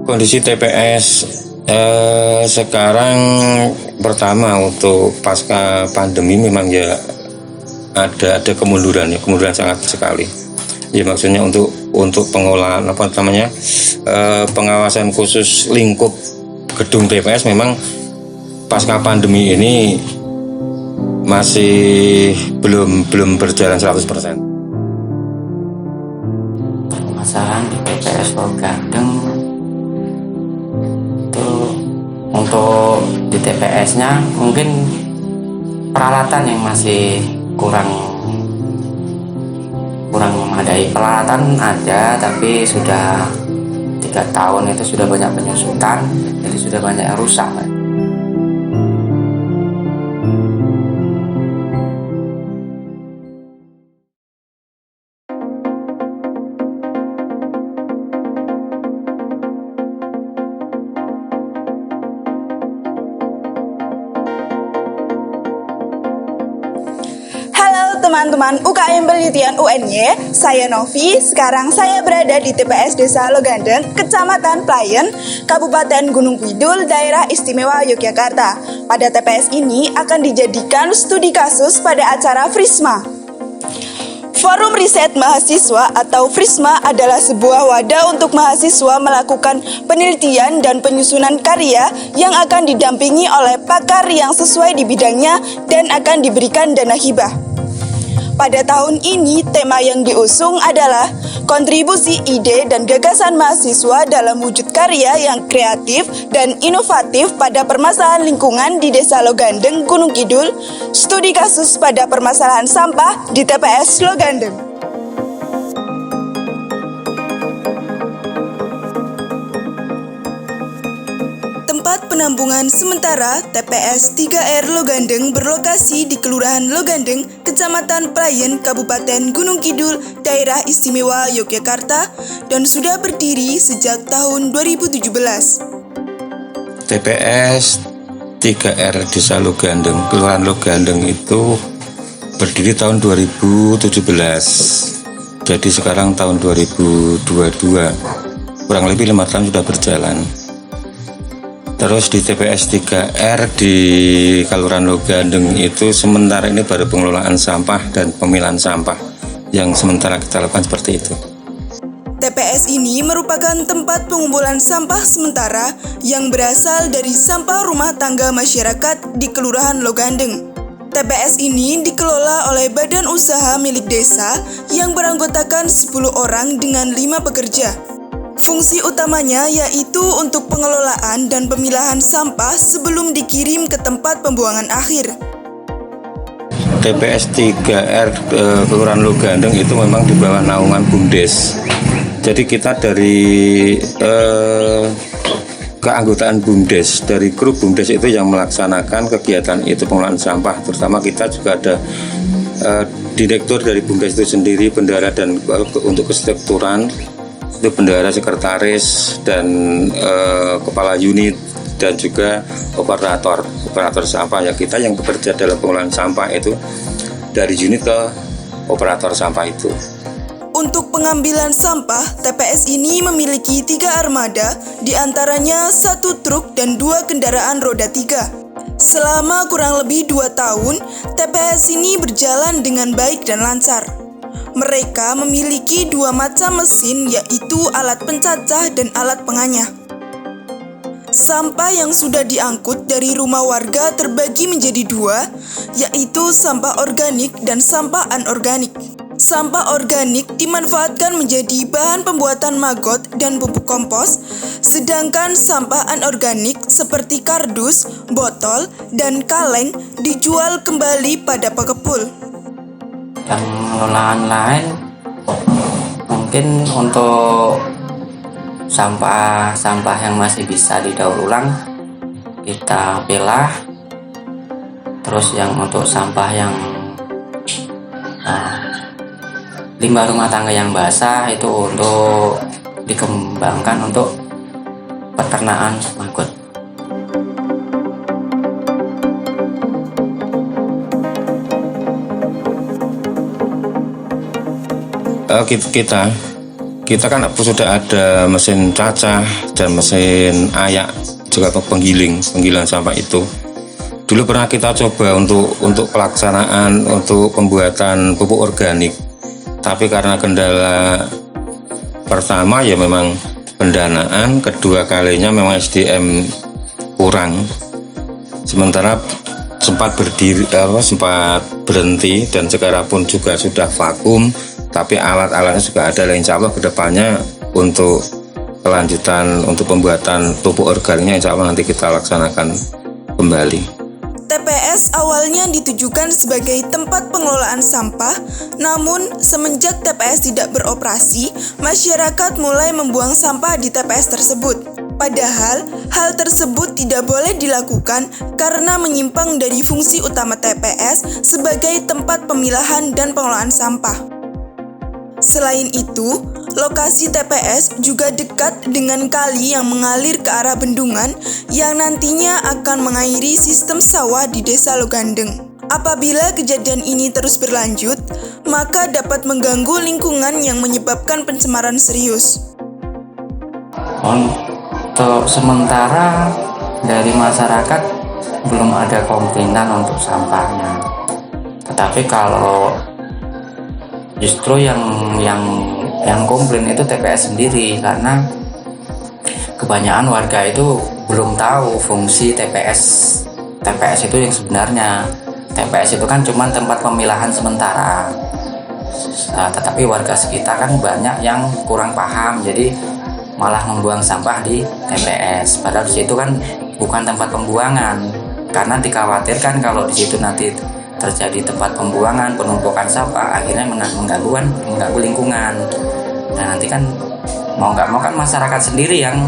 Kondisi TPS sekarang pertama untuk pasca pandemi memang ya ada kemunduran sangat sekali. Ya maksudnya untuk pengolahan pengawasan khusus lingkup gedung TPS memang pasca pandemi ini masih belum berjalan 100%. Permasalahan di TPS Logandeng itu untuk di TPS-nya mungkin peralatan yang masih kurang memadai. Peralatan ada, tapi sudah 3 tahun itu sudah banyak penyusutan, jadi sudah banyak yang rusak. Teman-teman UKM Penelitian UNY, saya Novi. Sekarang saya berada di TPS Desa Logandeng, Kecamatan Playen, Kabupaten Gunung Kidul, Daerah Istimewa Yogyakarta. Pada TPS ini akan dijadikan studi kasus pada acara FRISMA. Forum Riset Mahasiswa atau FRISMA adalah sebuah wadah untuk mahasiswa melakukan penelitian dan penyusunan karya yang akan didampingi oleh pakar yang sesuai di bidangnya dan akan diberikan dana hibah. Pada tahun ini, tema yang diusung adalah kontribusi ide dan gagasan mahasiswa dalam wujud karya yang kreatif dan inovatif pada permasalahan lingkungan di Desa Logandeng, Gunung Kidul, studi kasus pada permasalahan sampah di TPS Logandeng. Tempat penampungan sementara TPS 3R Logandeng berlokasi di Kelurahan Logandeng, Kecamatan Playen, Kabupaten Gunung Kidul, Daerah Istimewa Yogyakarta, dan sudah berdiri sejak tahun 2017. TPS 3R Desa Logandeng, Kelurahan Logandeng itu berdiri tahun 2017. Jadi sekarang tahun 2022, kurang lebih 5 tahun sudah berjalan. Terus di TPS 3R di Kelurahan Logandeng itu sementara ini baru pengelolaan sampah dan pemilahan sampah yang sementara kita lakukan seperti itu. TPS ini merupakan tempat pengumpulan sampah sementara yang berasal dari sampah rumah tangga masyarakat di Kelurahan Logandeng. TPS ini dikelola oleh badan usaha milik desa yang beranggotakan 10 orang dengan 5 pekerja. Fungsi utamanya yaitu untuk pengelolaan dan pemilahan sampah sebelum dikirim ke tempat pembuangan akhir. TPS 3R Kelurahan Logandeng itu memang di bawah naungan BUMDes. Jadi kita dari keanggotaan BUMDes, dari grup BUMDes itu yang melaksanakan kegiatan itu pengelolaan sampah. Terutama kita juga ada direktur dari BUMDes itu sendiri, bendahara dan untuk kestrukturan itu bendahara, sekretaris, dan kepala unit, dan juga operator sampah. Ya kita yang bekerja dalam pengelolaan sampah itu dari unit ke operator sampah itu. Untuk pengambilan sampah, TPS ini memiliki 3 armada, diantaranya 1 truk dan 2 kendaraan roda 3. Selama kurang lebih 2 tahun, TPS ini berjalan dengan baik dan lancar. Mereka memiliki 2 macam mesin, yaitu alat pencacah dan alat penganyah. Sampah yang sudah diangkut dari rumah warga terbagi menjadi 2, yaitu sampah organik dan sampah anorganik. Sampah organik dimanfaatkan menjadi bahan pembuatan maggot dan pupuk kompos, sedangkan sampah anorganik seperti kardus, botol, dan kaleng dijual kembali pada pengepul. Pengelolaan lain mungkin untuk sampah yang masih bisa didaur ulang kita pilah. Terus yang untuk sampah yang limbah rumah tangga yang basah itu untuk dikembangkan untuk peternakan maggot. kita kan sudah ada mesin cacah dan mesin ayak juga penggilingan sampah itu. Dulu pernah kita coba untuk pelaksanaan untuk pembuatan pupuk organik, tapi karena kendala pertama ya memang pendanaan, kedua kalinya memang SDM kurang, sementara sempat berhenti dan sekarang pun juga sudah vakum, tapi alat-alatnya juga ada. Insya Allah kedepannya untuk kelanjutan untuk pembuatan pupuk organiknya insya Allah nanti kita laksanakan kembali. TPS awalnya ditujukan sebagai tempat pengelolaan sampah, namun semenjak TPS tidak beroperasi, masyarakat mulai membuang sampah di TPS tersebut. Padahal, hal tersebut tidak boleh dilakukan karena menyimpang dari fungsi utama TPS sebagai tempat pemilahan dan pengelolaan sampah. Selain itu, lokasi TPS juga dekat dengan kali yang mengalir ke arah bendungan yang nantinya akan mengairi sistem sawah di Desa Logandeng. Apabila kejadian ini terus berlanjut, maka dapat mengganggu lingkungan yang menyebabkan pencemaran serius. Untuk sementara dari masyarakat belum ada komplainan untuk sampahnya. Tetapi kalau justru yang komplain itu TPS sendiri, karena kebanyakan warga itu belum tahu fungsi TPS. TPS itu yang sebenarnya. TPS itu kan cuma tempat pemilahan sementara. Tetapi warga sekitar kan banyak yang kurang paham, jadi malah membuang sampah di TPS. Padahal di situ kan bukan tempat pembuangan, karena dikhawatirkan kalau di situ nanti terjadi tempat pembuangan, penumpukan sampah, akhirnya mengganggu lingkungan. Dan nanti kan mau nggak mau kan masyarakat sendiri yang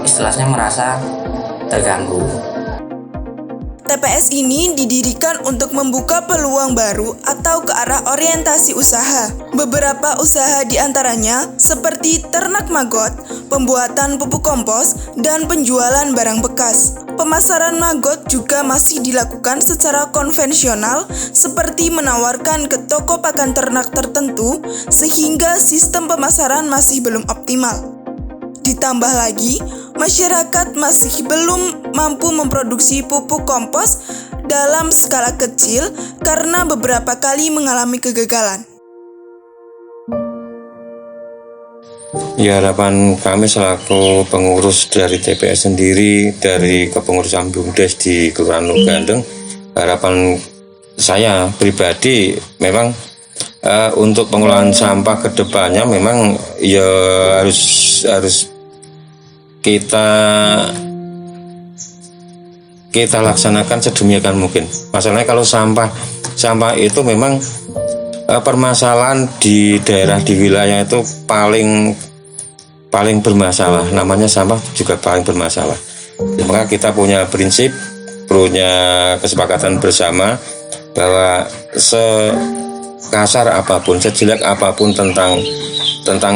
istilahnya merasa terganggu. TPS ini didirikan untuk membuka peluang baru atau ke arah orientasi usaha. Beberapa usaha diantaranya seperti ternak maggot, pembuatan pupuk kompos, dan penjualan barang bekas. Pemasaran maggot juga masih dilakukan secara konvensional seperti menawarkan ke toko pakan ternak tertentu sehingga sistem pemasaran masih belum optimal. Ditambah lagi, masyarakat masih belum mampu memproduksi pupuk kompos dalam skala kecil karena beberapa kali mengalami kegagalan. Ya, harapan kami selaku pengurus dari TPS sendiri, dari kepengurusan BUMDes di Kelurahan Logandeng, harapan saya pribadi memang untuk pengelolaan sampah ke depannya memang ya harus kita laksanakan sedemikian mungkin. Masalahnya kalau sampah itu memang permasalahan di daerah, di wilayah itu paling bermasalah. Namanya sampah juga paling bermasalah. Maka kita punya prinsip, punya kesepakatan bersama bahwa sekasar apapun, sejelek apapun tentang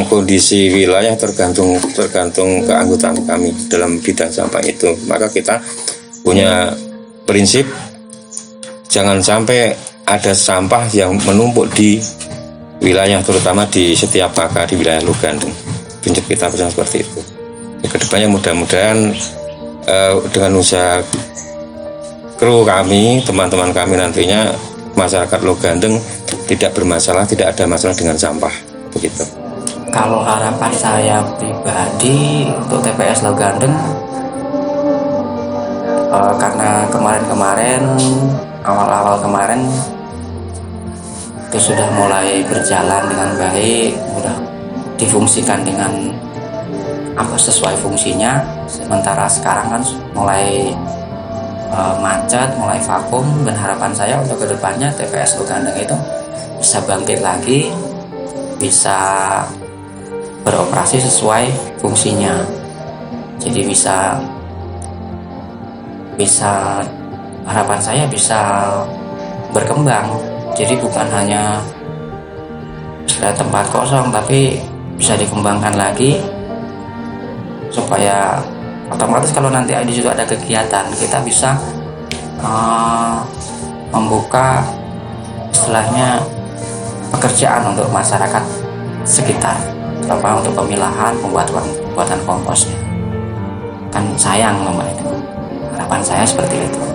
kondisi wilayah tergantung keanggotaan kami dalam bidang sampah itu. Maka kita punya prinsip jangan sampai ada sampah yang menumpuk di wilayah, terutama di setiap pakar di wilayah Logandeng. Prinsip kita bersama seperti itu. Kedepannya mudah-mudahan dengan usaha kru kami, teman-teman kami nantinya masyarakat Logandeng tidak bermasalah, tidak ada masalah dengan sampah. Begitu. Kalau harapan saya pribadi untuk TPS Logandeng, karena awal-awal kemarin itu sudah mulai berjalan dengan baik, sudah difungsikan dengan sesuai fungsinya. Sementara sekarang kan mulai macet, mulai vakum, dan harapan saya untuk kedepannya TPS Logandeng itu bisa bangkit lagi, bisa beroperasi sesuai fungsinya. Jadi bisa harapan saya bisa berkembang. Jadi bukan hanya tempat kosong, tapi bisa dikembangkan lagi supaya otomatis kalau nanti di situ ada kegiatan, kita bisa membuka istilahnya pekerjaan untuk masyarakat sekitar. untuk pemilahan pembuatan komposnya. Kan sayang Mbak itu. Harapan saya seperti itu.